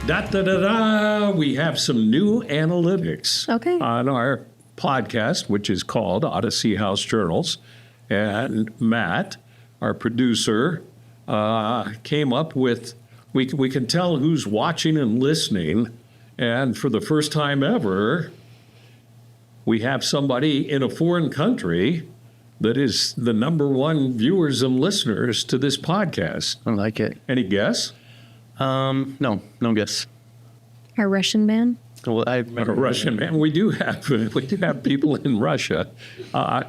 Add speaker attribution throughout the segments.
Speaker 1: Da-da-da-da! We have some new analytics on our podcast, which is called Odyssey House Journals. And Matt, our producer, came up with, we can tell who's watching and listening. And for the first time ever, we have somebody in a foreign country that is the number one viewers and listeners to this podcast.
Speaker 2: I like it.
Speaker 1: Any guess?
Speaker 2: No guess.
Speaker 3: A Russian man?
Speaker 2: Well,
Speaker 1: A Russian man. We do have people in Russia,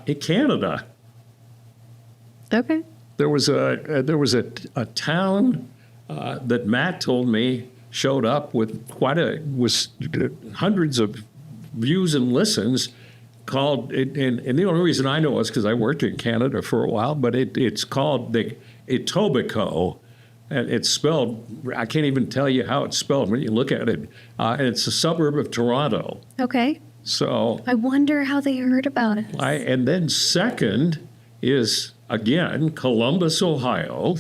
Speaker 1: in Canada.
Speaker 3: Okay.
Speaker 1: There was a town that Matt told me showed up with was hundreds of views and listens. Called and the only reason I know is because I worked in Canada for a while, but it's called the Etobicoke. And it's spelled, I can't even tell you how it's spelled when you look at it. And it's a suburb of Toronto.
Speaker 3: Okay.
Speaker 1: So
Speaker 3: I wonder how they heard about it.
Speaker 1: And then second is, again, Columbus, Ohio.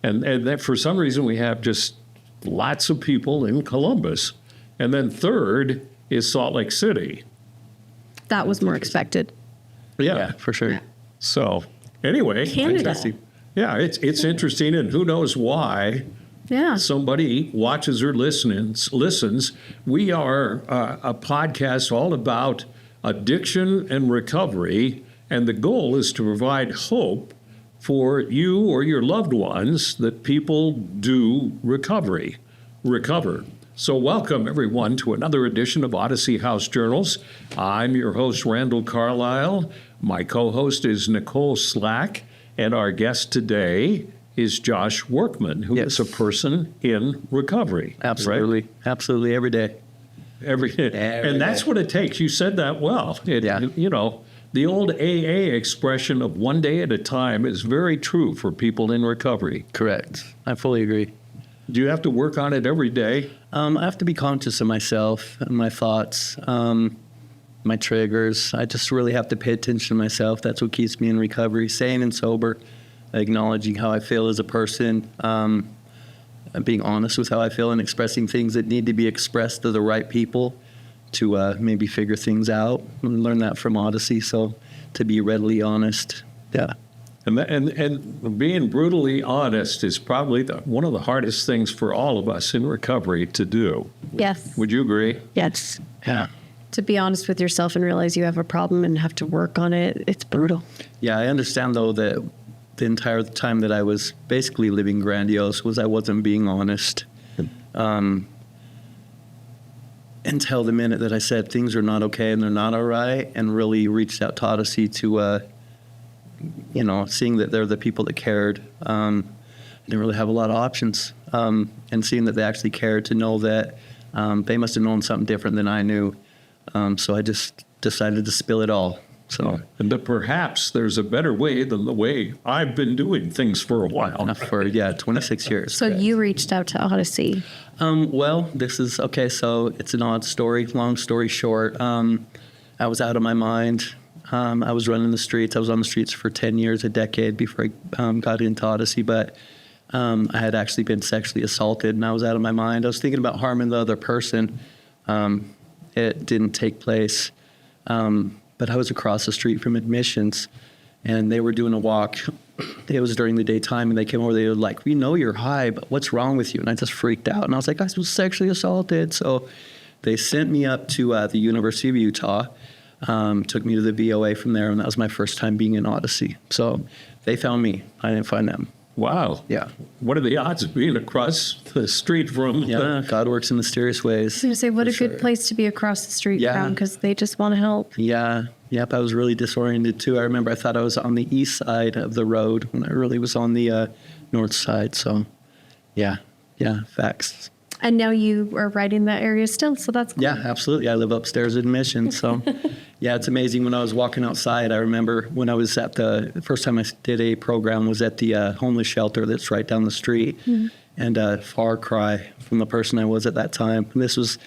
Speaker 1: And that for some reason we have just lots of people in Columbus. And then third is Salt Lake City.
Speaker 3: That was more expected.
Speaker 1: Yeah,
Speaker 2: for sure.
Speaker 1: So anyway.
Speaker 3: Canada.
Speaker 1: Yeah, it's interesting, and who knows why somebody watches or listens. We are a podcast all about addiction and recovery, and the goal is to provide hope for you or your loved ones that people do recover. So welcome, everyone, to another edition of Odyssey House Journals. I'm your host, Randall Carlisle. My co-host is Nicole Slack. And our guest today is Josh Workman, who is a person in recovery.
Speaker 2: Absolutely.
Speaker 1: Right?
Speaker 2: Absolutely. Every day.
Speaker 1: Every day. And that's what it takes. You said that well. You know, the old AA expression of one day at a time is very true for people in recovery.
Speaker 2: Correct. I fully agree.
Speaker 1: Do you have to work on it every day?
Speaker 2: I have to be conscious of myself and my thoughts, my triggers. I just really have to pay attention to myself. That's what keeps me in recovery, sane and sober, acknowledging how I feel as a person, being honest with how I feel and expressing things that need to be expressed to the right people to maybe figure things out. I learned that from Odyssey, so to be readily honest, yeah.
Speaker 1: And being brutally honest is probably one of the hardest things for all of us in recovery to do.
Speaker 3: Yes.
Speaker 1: Would you agree?
Speaker 3: Yes.
Speaker 2: Yeah.
Speaker 3: To be honest with yourself and realize you have a problem and have to work on it, it's brutal.
Speaker 2: Yeah, I understand, though, that the entire time that I was basically living grandiose was I wasn't being honest. Until the minute that I said things are not okay and they're not all right, and really reached out to Odyssey to, seeing that they're the people that cared. I didn't really have a lot of options. And seeing that they actually cared, to know that they must have known something different than I knew. So I just decided to spill it all. So,
Speaker 1: and that perhaps there's a better way than the way I've been doing things for a while.
Speaker 2: For 26 years.
Speaker 3: So you reached out to Odyssey.
Speaker 2: Well, this is okay. So it's an odd story. Long story short, I was out of my mind. I was running the streets. I was on the streets for 10 years, a decade before I got into Odyssey. But I had actually been sexually assaulted, and I was out of my mind. I was thinking about harming the other person. It didn't take place, but I was across the street from admissions, and they were doing a walk. It was during the daytime, and they came over. They were like, "We know you're high, but what's wrong with you?" And I just freaked out, and I was like, "I was sexually assaulted." So they sent me up to the University of Utah, took me to the VOA from there, and that was my first time being in Odyssey. So they found me. I didn't find them.
Speaker 1: Wow.
Speaker 2: Yeah.
Speaker 1: What are the odds of being across the street from...
Speaker 2: Yeah, God works in mysterious ways.
Speaker 3: I was going to say, what a good place to be across the street from, because they just want to help.
Speaker 2: Yeah. Yep, I was really disoriented, too. I remember I thought I was on the east side of the road when I really was on the north side. So, yeah, facts.
Speaker 3: And now you are right in that area still, so that's cool.
Speaker 2: Yeah, absolutely. I live upstairs at admissions, so... Yeah, it's amazing. When I was walking outside, I remember when I was at the first time I did a program was at the homeless shelter that's right down the street, and far cry from the person I was at that time. And this was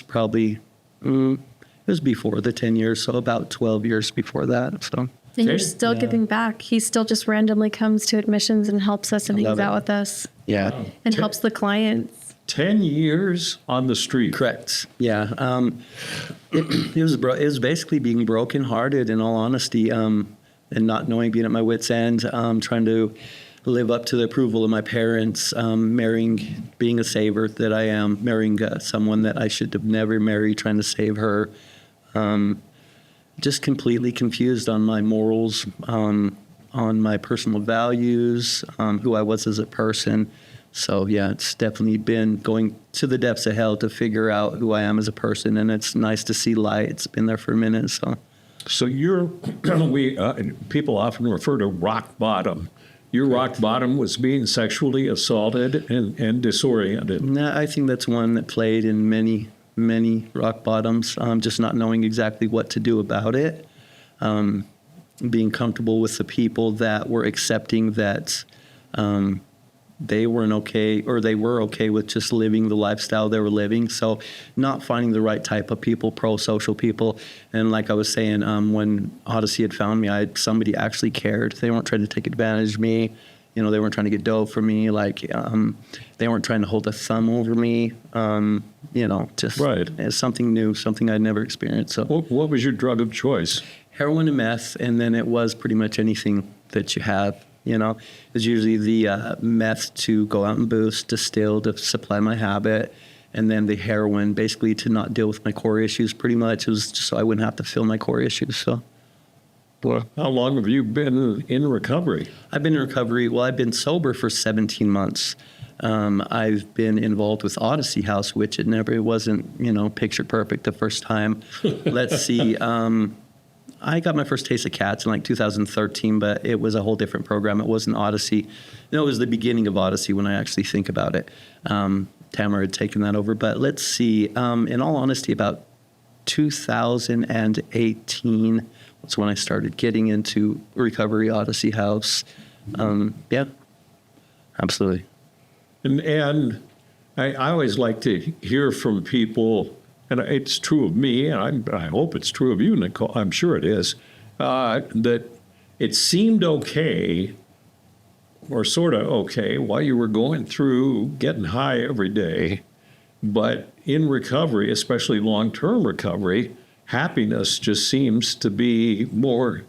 Speaker 2: probably it was before the 10 years, so about 12 years before that. So
Speaker 3: And you're still giving back. He still just randomly comes to admissions and helps us and hangs out with us.
Speaker 2: Yeah.
Speaker 1: Wow.
Speaker 3: And helps the clients.
Speaker 1: 10 years on the street.
Speaker 2: Correct. Yeah. It was basically being brokenhearted, in all honesty, and not knowing, being at my wit's end, trying to live up to the approval of my parents, being a saver that I am, marrying someone that I should have never married, trying to save her. Just completely confused on my morals, on my personal values, who I was as a person. So yeah, it's definitely been going to the depths of hell to figure out who I am as a person, and it's nice to see light. It's been there for a minute, so.
Speaker 1: So people often refer to rock bottom. Your rock bottom was being sexually assaulted and disoriented.
Speaker 2: No, I think that's one that played in many rock bottoms, just not knowing exactly what to do about it, being comfortable with the people that were accepting that they weren't okay, or they were okay with just living the lifestyle they were living. So not finding the right type of people, pro-social people. And like I was saying, when Odyssey had found me, somebody actually cared. They weren't trying to take advantage of me. You know, they weren't trying to get dough from me. Like, they weren't trying to hold a thumb over me. Just
Speaker 1: right.
Speaker 2: As something new, something I'd never experienced. So,
Speaker 1: what was your drug of choice?
Speaker 2: Heroin and meth, and then it was pretty much anything that you have. It's usually the meth to go out and boost, distill to supply my habit, and then the heroin basically to not deal with my core issues. Pretty much, it was just so I wouldn't have to feel my core issues. So.
Speaker 1: Well, how long have you been in recovery?
Speaker 2: I've been in recovery. Well, I've been sober for 17 months. I've been involved with Odyssey House, which it wasn't, picture perfect the first time. Let's see. I got my first taste of cats in 2013, but it was a whole different program. It wasn't Odyssey. It was the beginning of Odyssey when I actually think about it. Tamara had taken that over. But let's see. In all honesty, about 2018 was when I started getting into recovery, Odyssey House. Yeah, absolutely.
Speaker 1: And I always like to hear from people, and it's true of me, and I hope it's true of you, Nicole. I'm sure it is, that it seemed okay, or sort of okay, while you were going through getting high every day. But in recovery, especially long-term recovery, happiness just seems to be more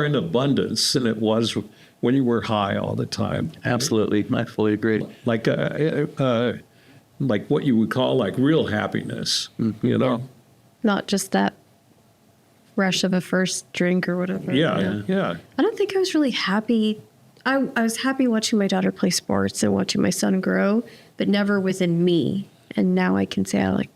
Speaker 1: in abundance than it was when you were high all the time.
Speaker 2: Absolutely, I fully agree.
Speaker 1: Like what you would call real happiness,
Speaker 3: Not just that rush of a first drink or whatever.
Speaker 1: Yeah.
Speaker 3: I don't think I was really happy. I was happy watching my daughter play sports and watching my son grow, but never within me. And now I can say I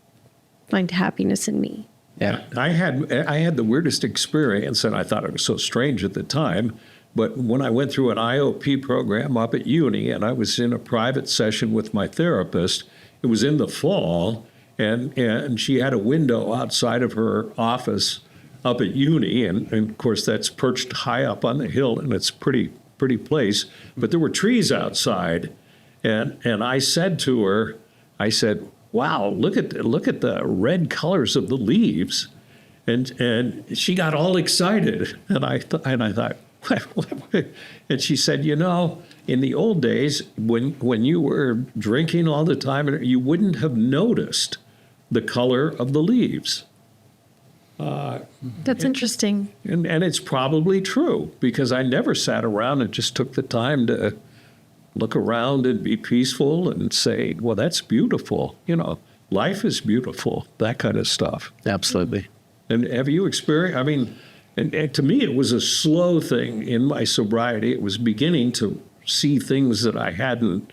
Speaker 3: find happiness in me.
Speaker 2: Yeah,
Speaker 1: I had the weirdest experience, and I thought it was so strange at the time. But when I went through an IOP program up at uni, and I was in a private session with my therapist, it was in the fall, and she had a window outside of her office up at uni, and of course that's perched high up on the hill, and it's a pretty place. But there were trees outside, and I said to her, "Wow, look at the red colors of the leaves," and she got all excited, and I thought, and she said, in the old days when you were drinking all the time, you wouldn't have noticed the color of the leaves.
Speaker 3: That's interesting.
Speaker 1: And it's probably true, because I never sat around and just took the time to look around and be peaceful and say, well, that's beautiful. Life is beautiful, that kind of stuff.
Speaker 2: Absolutely.
Speaker 1: And have you experienced, and to me, it was a slow thing in my sobriety. It was beginning to see things that I hadn't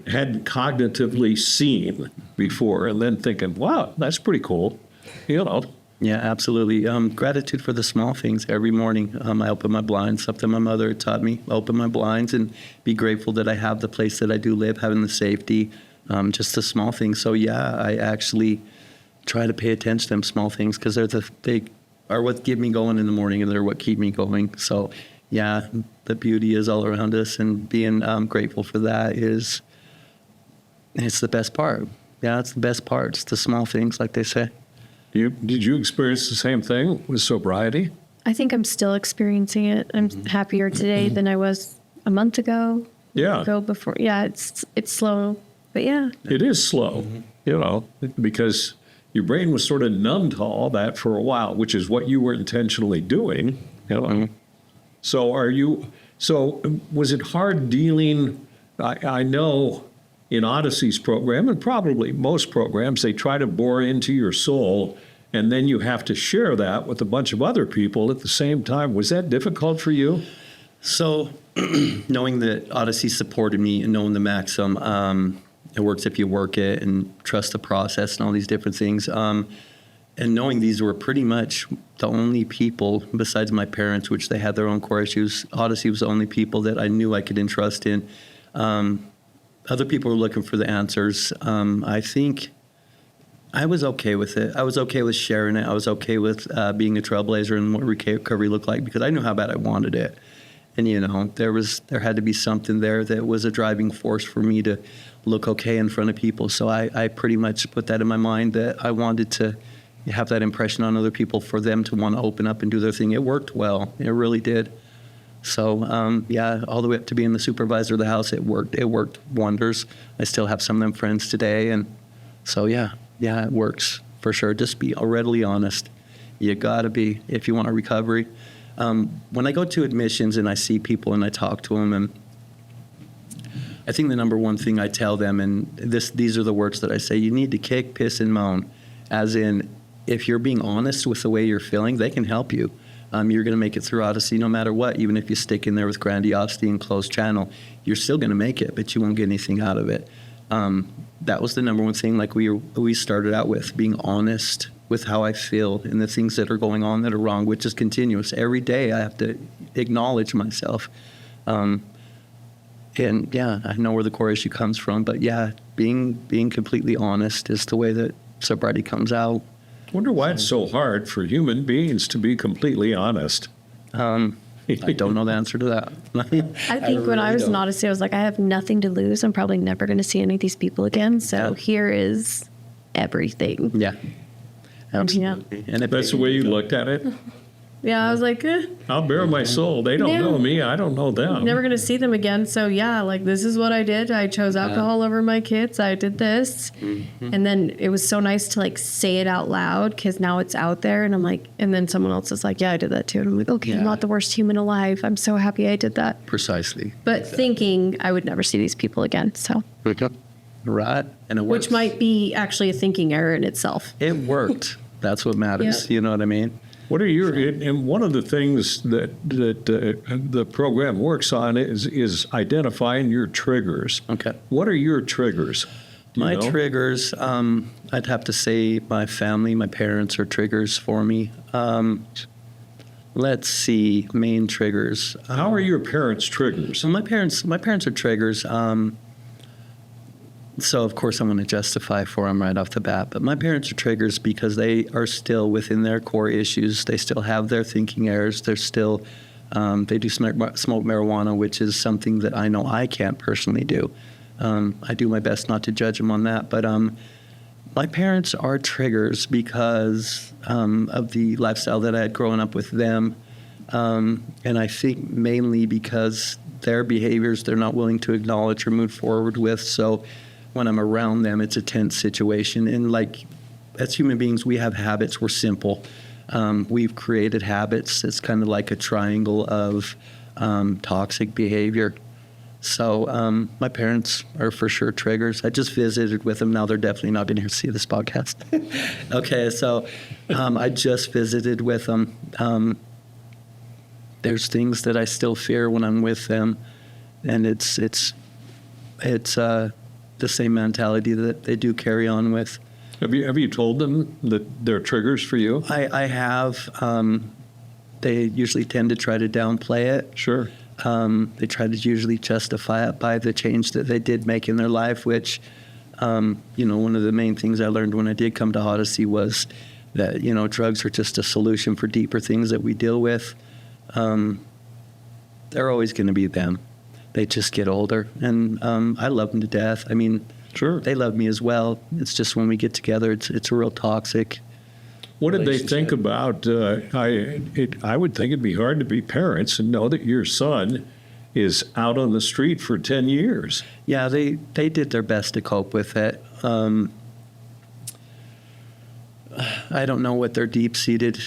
Speaker 1: cognitively seen before, and then thinking, wow, that's pretty cool.
Speaker 2: Yeah, absolutely. Gratitude for the small things every morning. I open my blinds, something my mother taught me, open my blinds and be grateful that I have the place that I do live, having the safety, just the small things. So yeah, I actually try to pay attention to them small things, because they are what get me going in the morning, and they're what keep me going. So yeah, the beauty is all around us, and being grateful for that it's the best part. Yeah, it's the best part. It's the small things, like they say.
Speaker 1: Did you experience the same thing with sobriety?
Speaker 3: I think I'm still experiencing it. I'm happier today than I was a month ago.
Speaker 1: Yeah.
Speaker 3: Ago before. Yeah, it's slow, but yeah.
Speaker 1: It is slow, because your brain was sort of numb to all that for a while, which is what you were intentionally doing. So was it hard dealing? I know in Odyssey's program, and probably most programs, they try to bore into your soul, and then you have to share that with a bunch of other people at the same time. Was that difficult for you?
Speaker 2: So knowing that Odyssey supported me and knowing the maxim, it works if you work it, and trust the process and all these different things. And knowing these were pretty much the only people besides my parents, which they had their own core issues. Odyssey was the only people that I knew I could entrust in. Other people were looking for the answers. I think I was okay with it. I was okay with sharing it. I was okay with being a trailblazer and what recovery looked like, because I knew how bad I wanted it. And, there had to be something there that was a driving force for me to look okay in front of people. So I pretty much put that in my mind, that I wanted to have that impression on other people for them to want to open up and do their thing. It worked well. It really did. So, all the way up to being the supervisor of the house, it worked. It worked wonders. I still have some of them friends today. And so, it works for sure. Just be readily honest. You got to be, if you want a recovery. When I go to admissions and I see people and I talk to them, and I think the number one thing I tell them, and these are the words that I say, you need to kick, piss, and moan. As in, if you're being honest with the way you're feeling, they can help you. You're going to make it through Odyssey no matter what. Even if you stick in there with grandiosity and closed channel, you're still going to make it, but you won't get anything out of it. That was the number one thing, like we started out with, being honest with how I feel and the things that are going on that are wrong, which is continuous. Every day I have to acknowledge myself. I know where the core issue comes from, but being completely honest is the way that sobriety comes out.
Speaker 1: I wonder why it's so hard for human beings to be completely honest.
Speaker 2: I don't know the answer to that.
Speaker 3: I think when I was in Odyssey, I was like, I have nothing to lose. I'm probably never going to see any of these people again. So here is everything.
Speaker 2: Yeah. Absolutely.
Speaker 3: Yeah.
Speaker 2: And
Speaker 1: that's the way you looked at it?
Speaker 3: Yeah, I was like,
Speaker 1: I'll bare my soul. They don't know me. I don't know them.
Speaker 3: Never going to see them again. So, this is what I did. I chose alcohol over my kids. I did this. Mm-hmm. And then it was so nice to, say it out loud, because now it's out there. And I'm like, and then someone else is like, yeah, I did that too. And I'm like, okay, I'm not the worst human alive. I'm so happy I did that.
Speaker 2: Precisely.
Speaker 3: But thinking I would never see these people again. So.
Speaker 2: Right. And it works.
Speaker 3: Which might be actually a thinking error in itself.
Speaker 2: It worked. That's what matters.
Speaker 3: Yeah.
Speaker 2: You know what I mean?
Speaker 1: What are and one of the things that the program works on is identifying your triggers.
Speaker 2: Okay.
Speaker 1: What are your triggers?
Speaker 2: My triggers, I'd have to say my family, my parents are triggers for me. Let's see, main triggers.
Speaker 1: How are your parents triggers?
Speaker 2: So my parents are triggers. So, of course, I'm going to justify for them right off the bat. But my parents are triggers because they are still within their core issues. They still have their thinking errors. They're still, they do smoke marijuana, which is something that I know I can't personally do. I do my best not to judge them on that. But my parents are triggers because of the lifestyle that I had growing up with them. And I think mainly because their behaviors they're not willing to acknowledge or move forward with. So when I'm around them, it's a tense situation. And as human beings, we have habits. We're simple. We've created habits. It's kind of like a triangle of toxic behavior. So my parents are for sure triggers. I just visited with them. Now they're definitely not going to see this podcast. Okay, so I just visited with them. There's things that I still fear when I'm with them, and it's the same mentality that they do carry on with.
Speaker 1: Have you told them that they're triggers for you?
Speaker 2: I have. They usually tend to try to downplay it.
Speaker 1: Sure.
Speaker 2: They try to usually justify it by the change that they did make in their life, which, one of the main things I learned when I did come to Odyssey was that, drugs are just a solution for deeper things that we deal with. They're always going to be them. They just get older, and I love them to death. I mean,
Speaker 1: sure,
Speaker 2: they love me as well. It's just when we get together, it's real toxic.
Speaker 1: What did they think about? I would think it'd be hard to be parents and know that your son is out on the street for 10 years.
Speaker 2: Yeah, they did their best to cope with it. I don't know what their deep-seated,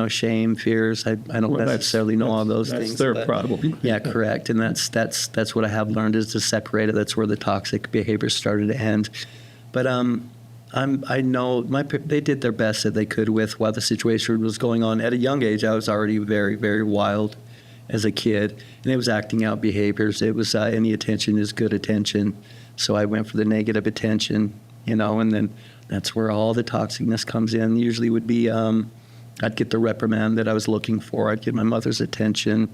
Speaker 2: shame, fears. I don't necessarily know all those things.
Speaker 1: That's their problem.
Speaker 2: Yeah, correct. And that's what I have learned is to separate it. That's where the toxic behavior started to end. But I know they did their best that they could with while the situation was going on. At a young age, I was already very, very wild as a kid, and it was acting out behaviors. It was any attention is good attention. So I went for the negative attention, and then that's where all the toxicness comes in. Usually would be I'd get the reprimand that I was looking for. I'd get my mother's attention.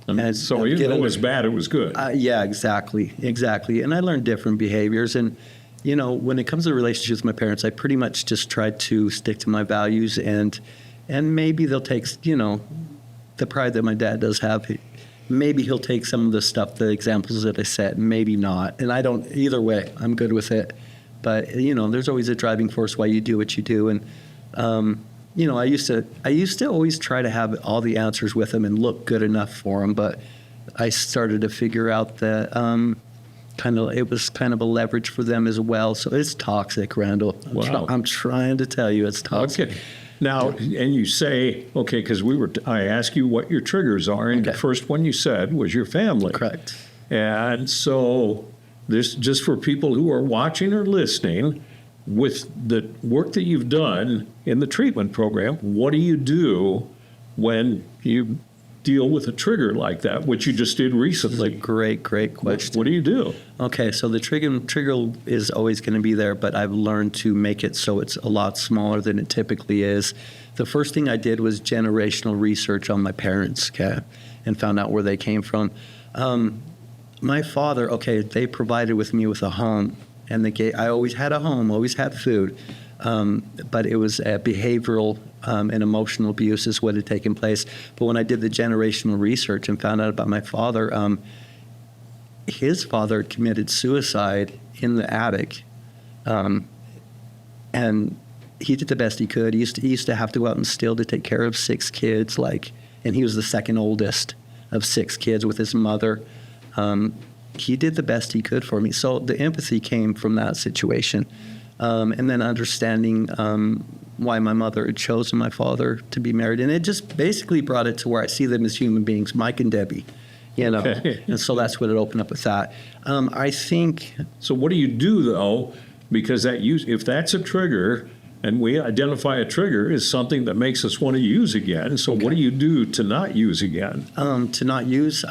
Speaker 1: So even though it was bad, it was good.
Speaker 2: Yeah, exactly. And I learned different behaviors. And, when it comes to relationships with my parents, I pretty much just tried to stick to my values. And maybe they'll take, the pride that my dad does have, maybe he'll take some of the stuff, the examples that I set, and maybe not. And I don't, either way, I'm good with it. But, there's always a driving force why you do what you do. And, I used to always try to have all the answers with him and look good enough for him. But I started to figure out that it was kind of a leverage for them as well. So it's toxic, Randall.
Speaker 1: Wow.
Speaker 2: I'm trying to tell you it's toxic.
Speaker 1: Okay. Now, and you say, okay, because I asked you what your triggers are, and the first one you said was your family.
Speaker 2: Correct.
Speaker 1: And so this, just for people who are watching or listening, with the work that you've done in the treatment program, what do you do when you deal with a trigger like that, which you just did recently?
Speaker 2: Great question.
Speaker 1: What do you do?
Speaker 2: Okay, so the trigger is always going to be there, but I've learned to make it so it's a lot smaller than it typically is. The first thing I did was generational research on my parents, and found out where they came from. My father, they provided me with a home, and I always had a home, always had food, but it was behavioral and emotional abuse is what had taken place. But when I did the generational research and found out about my father, his father committed suicide in the attic, and he did the best he could. He used to have to go out and steal to take care of 6 kids, and he was the second oldest of 6 kids with his mother. He did the best he could for me. So the empathy came from that situation. And then understanding why my mother had chosen my father to be married. And it just basically brought it to where I see them as human beings, Mike and Debbie, Okay. And so that's what it opened up with that. I think...
Speaker 1: So what do you do, though? Because if that's a trigger, and we identify a trigger as something that makes us want to use again, so what do you do to not use again?
Speaker 2: To not use...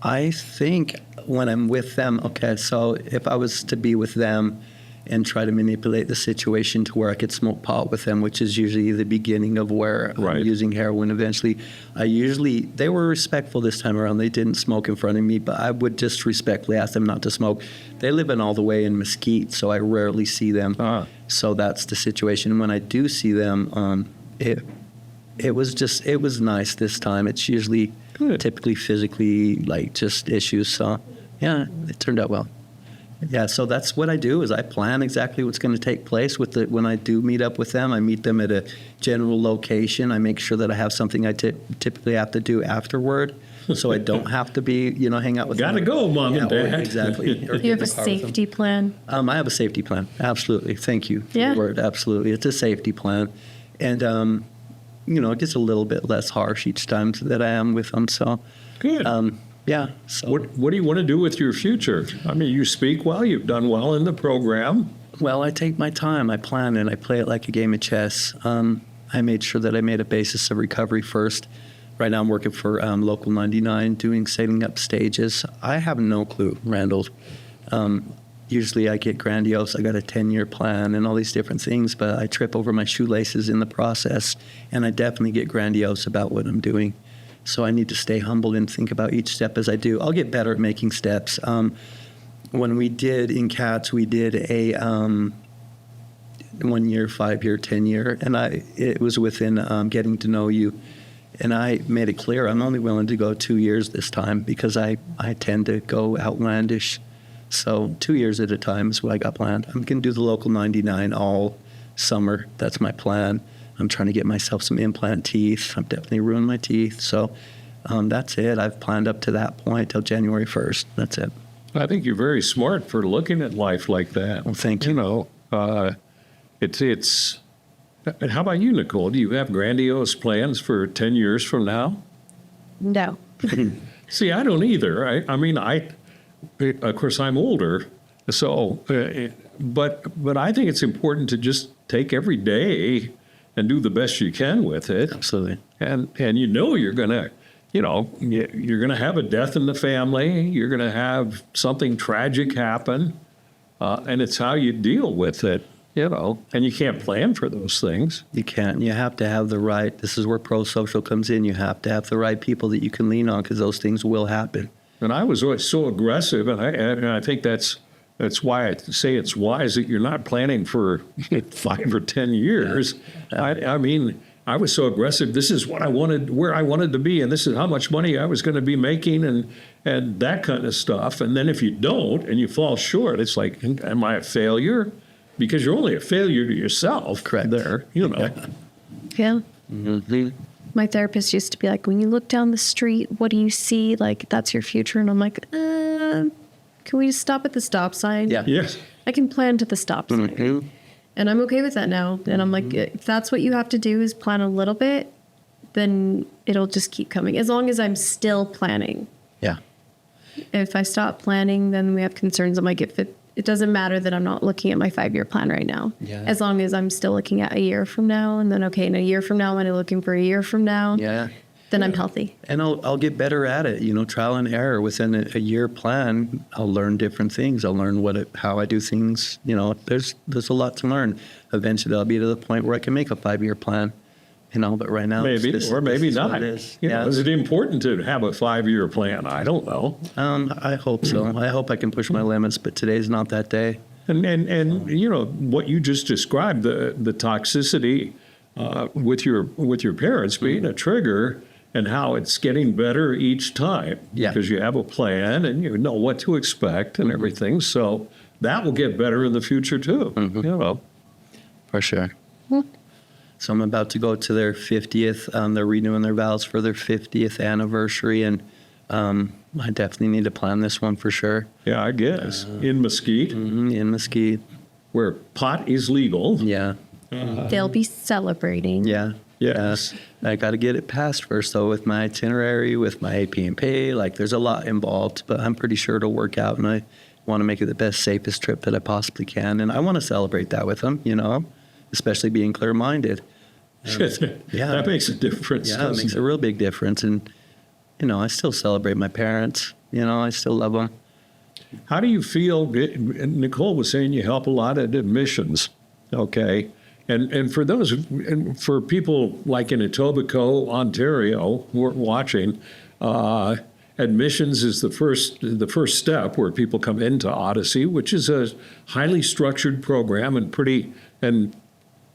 Speaker 2: I think when I'm with them, so if I was to be with them and try to manipulate the situation to where I could smoke pot with them, which is usually the beginning of where I'm using heroin eventually, they were respectful this time around. They didn't smoke in front of me, but I would just respectfully ask them not to smoke. They live all the way in Mesquite, so I rarely see them. So that's the situation. And when I do see them, it was nice this time. It's usually... Good. Typically physically, just issues. So, yeah, it turned out well. Yeah, so that's what I do is I plan exactly what's going to take place when I do meet up with them. I meet them at a general location. I make sure that I have something I typically have to do afterward, so I don't have to be, hang out with them.
Speaker 1: Gotta go, Mom and Dad.
Speaker 2: Exactly.
Speaker 3: You have a safety plan?
Speaker 2: I have a safety plan. Absolutely. Thank you for the word. Absolutely. It's a safety plan. And, it gets a little bit less harsh each time that I am with them. So,
Speaker 1: good.
Speaker 2: Yeah. So,
Speaker 1: what do you want to do with your future? I mean, you speak well. You've done well in the program.
Speaker 2: Well, I take my time. I plan and I play it like a game of chess. I made sure that I made a basis of recovery first. Right now, I'm working for Local 99, setting up stages. I have no clue, Randall. Usually I get grandiose. I got a 10-year plan and all these different things, but I trip over my shoelaces in the process, and I definitely get grandiose about what I'm doing. So I need to stay humble and think about each step as I do. I'll get better at making steps. When we did in CATS, we did a 1-year, 5-year, 10-year, and it was within getting to know you. And I made it clear I'm only willing to go 2 years this time because I tend to go outlandish. So 2 years at a time is what I got planned. I'm going to do the Local 99 all summer. That's my plan. I'm trying to get myself some implant teeth. I've definitely ruined my teeth. So that's it. I've planned up to that point till January 1st. That's it.
Speaker 1: I think you're very smart for looking at life like that.
Speaker 2: Well, thank you.
Speaker 1: You know, it's. How about you, Nicole? Do you have grandiose plans for 10 years from now?
Speaker 3: No.
Speaker 1: See, I don't either. I mean, of course, I'm older, so, but I think it's important to just take every day and do the best you can with it.
Speaker 2: Absolutely.
Speaker 1: And you know you're gonna have a death in the family. You're gonna have something tragic happen, and it's how you deal with it. You know, and you can't plan for those things.
Speaker 2: You can't. You have to have the right. This is where pro-social comes in. You have to have the right people that you can lean on, because those things will happen.
Speaker 1: And I was always so aggressive, and I think that's why I say it's wise that you're not planning for 5 or 10 years. Yeah. I mean, I was so aggressive. This is what I wanted, where I wanted to be, and this is how much money I was going to be making, and that kind of stuff. And then if you don't and you fall short, it's like, am I a failure? Because you're only a failure to yourself.
Speaker 2: Correct.
Speaker 1: There, you know.
Speaker 3: Yeah.
Speaker 2: Mm-hmm.
Speaker 3: My therapist used to be like, when you look down the street, what do you see? Like, that's your future. And I'm like, can we just stop at the stop sign?
Speaker 2: Yeah.
Speaker 1: Yes.
Speaker 3: I can plan to the stop sign.
Speaker 2: Mm-hmm.
Speaker 3: And I'm okay with that now. And I'm like, if that's what you have to do is plan a little bit, then it'll just keep coming. As long as I'm still planning.
Speaker 2: Yeah.
Speaker 3: If I stop planning, then we have concerns. I'm like, it doesn't matter that I'm not looking at my 5-year plan right now.
Speaker 2: Yeah.
Speaker 3: As long as I'm still looking at a year from now, and then, okay, in a year from now, when I'm looking for a year from now,
Speaker 2: Yeah.
Speaker 3: then I'm healthy.
Speaker 2: And I'll get better at it. You know, trial and error. Within a year plan, I'll learn different things. I'll learn how I do things. You know, there's a lot to learn. Eventually, I'll be to the point where I can make a 5-year plan. You know, but right now,
Speaker 1: Maybe, or maybe not.
Speaker 2: Is.
Speaker 1: You know, is it important to have a 5-year plan? I don't know.
Speaker 2: I hope so. I hope I can push my limits, but today's not that day.
Speaker 1: And you know what you just described, the toxicity with your parents being a trigger, and how it's getting better each time.
Speaker 2: Yeah.
Speaker 1: Because you have a plan and you know what to expect and everything. So that will get better in the future too.
Speaker 2: Mm-hmm.
Speaker 1: You know.
Speaker 2: For sure. So I'm about to go to their 50th. They're renewing their vows for their 50th anniversary, and I definitely need to plan this one for sure.
Speaker 1: Yeah, I guess. In Mesquite.
Speaker 2: Mm-hmm, in Mesquite.
Speaker 1: Where pot is legal.
Speaker 2: Yeah.
Speaker 3: They'll be celebrating.
Speaker 2: Yeah.
Speaker 1: Yes.
Speaker 2: I got to get it passed first, though, with my itinerary, with my AP and pay. Like, there's a lot involved, but I'm pretty sure it'll work out, and I want to make it the best, safest trip that I possibly can. And I want to celebrate that with them, you know, especially being clear-minded.
Speaker 1: Yeah, that makes a difference.
Speaker 2: Yeah, it makes a real big difference. And, you know, I still celebrate my parents. You know, I still love them.
Speaker 1: How do you feel? Nicole was saying you help a lot at admissions, okay? And for people like in Etobicoke, Ontario, who are watching, admissions is the first step where people come into Odyssey, which is a highly structured program and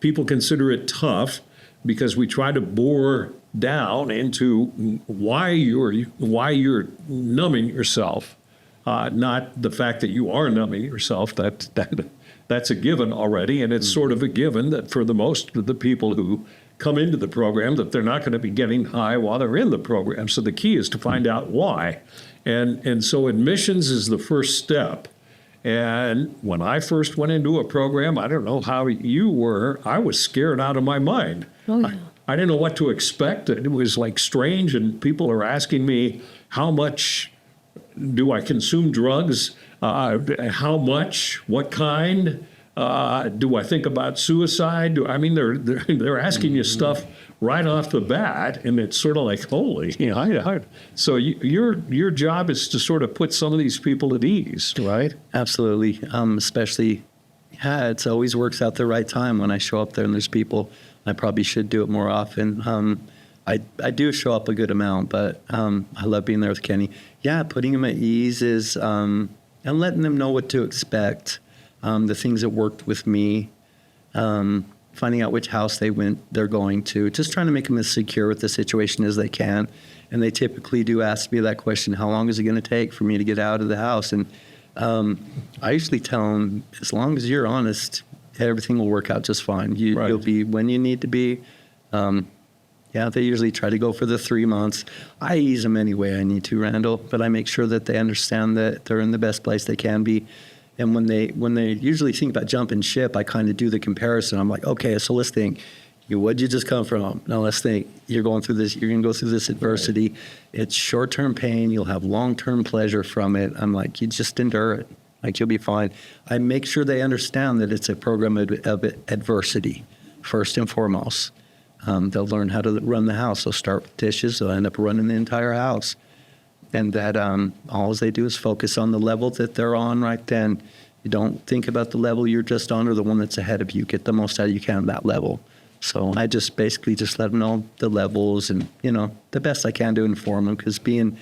Speaker 1: people consider it tough because we try to bore down into why you're numbing yourself, not the fact that you are numbing yourself. That's a given already, and it's sort of a given that for the most of the people who come into the program that they're not going to be getting high while they're in the program. So the key is to find out why. And so admissions is the first step. And when I first went into a program, I don't know how you were, I was scared out of my mind.
Speaker 3: Oh, yeah.
Speaker 1: I didn't know what to expect. It was like strange, and people are asking me, how much do I consume drugs? How much? What kind? Do I think about suicide? They're asking you stuff right off the bat, and it's sort of like, holy. You know, so your job is to sort of put some of these people at ease, right?
Speaker 2: Absolutely. Especially, it always works out the right time when I show up there and there's people. I probably should do it more often. I do show up a good amount, but I love being there with Kenny. Yeah, putting them at ease is and letting them know what to expect, the things that worked with me, finding out which house they're going to, just trying to make them as secure with the situation as they can. And they typically do ask me that question, how long is it going to take for me to get out of the house? And I usually tell them, as long as you're honest, everything will work out just fine. You'll be when you need to be. They usually try to go for the 3 months. I ease them any way I need to, Randall, but I make sure that they understand that they're in the best place they can be. And when they usually think about jumping ship, I kind of do the comparison. I'm like, okay, so let's think. What'd you just come from? Now let's think. You're going through this. You're going to go through this adversity. Right. It's short-term pain. You'll have long-term pleasure from it. I'm like, you just endure it. Like, you'll be fine. I make sure they understand that it's a program of adversity, first and foremost. They'll learn how to run the house. They'll start with dishes. They'll end up running the entire house. And that all they do is focus on the level that they're on right then. You don't think about the level you're just on or the one that's ahead of you. Get the most out you can of that level. So I just basically just let them know the levels and, the best I can to inform them, because being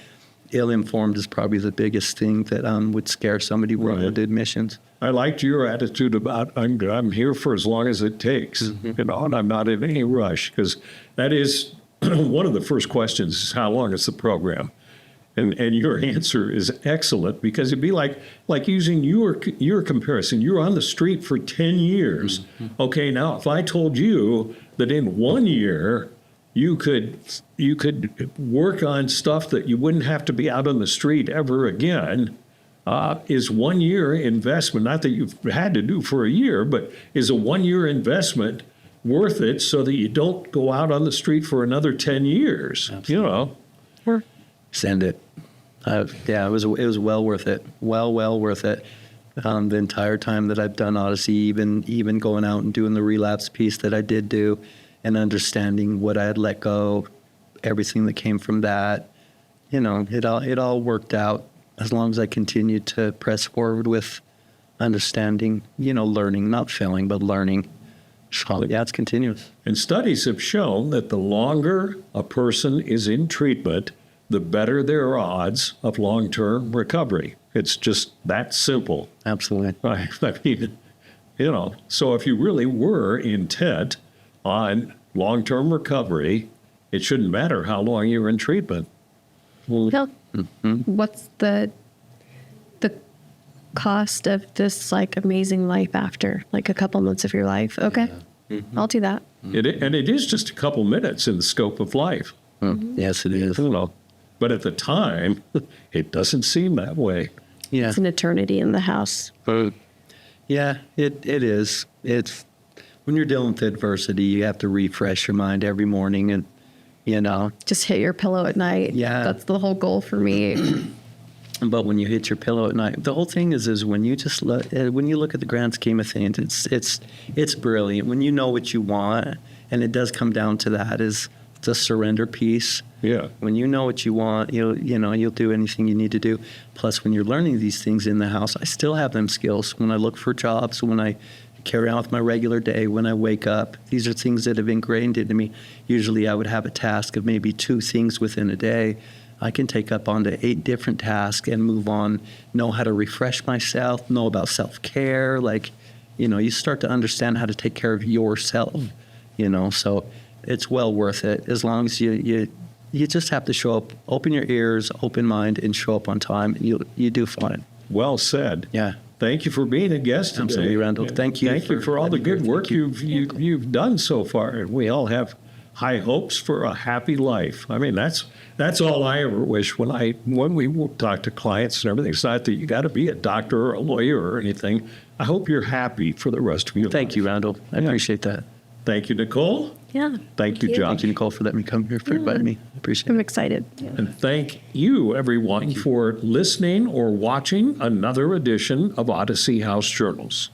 Speaker 2: ill-informed is probably the biggest thing that would scare somebody when they did missions.
Speaker 1: I liked your attitude about I'm here for as long as it takes, and I'm not in any rush, because that is one of the first questions is how long is the program? And your answer is excellent, because it'd be like using your comparison. You're on the street for 10 years. Mm-hmm. Okay, now if I told you that in 1 year you could work on stuff that you wouldn't have to be out on the street ever again, is 1 year investment, not that you've had to do for a year, but is a 1 year investment worth it so that you don't go out on the street for another 10 years?
Speaker 2: Absolutely. Send it. It was well worth it. Well worth it. The entire time that I've done Odyssey, even going out and doing the relapse piece that I did do, and understanding what I had let go, everything that came from that, it all worked out as long as I continued to press forward with understanding, learning, not failing, but learning. So, it's continuous.
Speaker 1: And studies have shown that the longer a person is in treatment, the better their odds of long-term recovery. It's just that simple.
Speaker 2: Absolutely.
Speaker 1: I mean, so if you really were intent on long-term recovery, it shouldn't matter how long you're in treatment.
Speaker 3: Well, what's the cost of this amazing life after a couple months of your life? Okay, I'll do that.
Speaker 1: It is just a couple minutes in the scope of life.
Speaker 2: Yes, it is.
Speaker 1: But at the time, it doesn't seem that way.
Speaker 2: Yeah.
Speaker 3: It's an eternity in the house.
Speaker 2: Yeah, it is. It's when you're dealing with adversity, you have to refresh your mind every morning and,
Speaker 3: just hit your pillow at night.
Speaker 2: Yeah.
Speaker 3: That's the whole goal for me.
Speaker 2: But when you hit your pillow at night, the whole thing is when you just look at the grand scheme of things, it's brilliant. When you know what you want, and it does come down to that, is the surrender piece.
Speaker 1: Yeah.
Speaker 2: When you know what you want, you'll do anything you need to do. Plus, when you're learning these things in the house, I still have them skills. When I look for jobs, when I carry on with my regular day, when I wake up, these are things that have ingrained into me. Usually I would have a task of maybe 2 things within a day. I can take up onto 8 different tasks and move on, know how to refresh myself, know about self-care. You start to understand how to take care of yourself, so it's well worth it as long as you just have to show up, open your ears, open mind, and show up on time, and you do fine.
Speaker 1: Well said.
Speaker 2: Yeah.
Speaker 1: Thank you for being a guest today.
Speaker 2: Absolutely, Randall. Thank you.
Speaker 1: Thank you for all the good work you've done so far. And we all have high hopes for a happy life. I mean, that's all I ever wish when we talk to clients and everything. It's not that you got to be a doctor or a lawyer or anything. I hope you're happy for the rest of your life.
Speaker 2: Thank you, Randall. I appreciate that.
Speaker 1: Thank you, Nicole.
Speaker 3: Yeah.
Speaker 1: Thank you, John.
Speaker 2: Thank you, Nicole, for letting me come here, for inviting me. I appreciate it.
Speaker 3: I'm excited. Yeah.
Speaker 1: And thank you, everyone, for listening or watching another edition of Odyssey House Journals.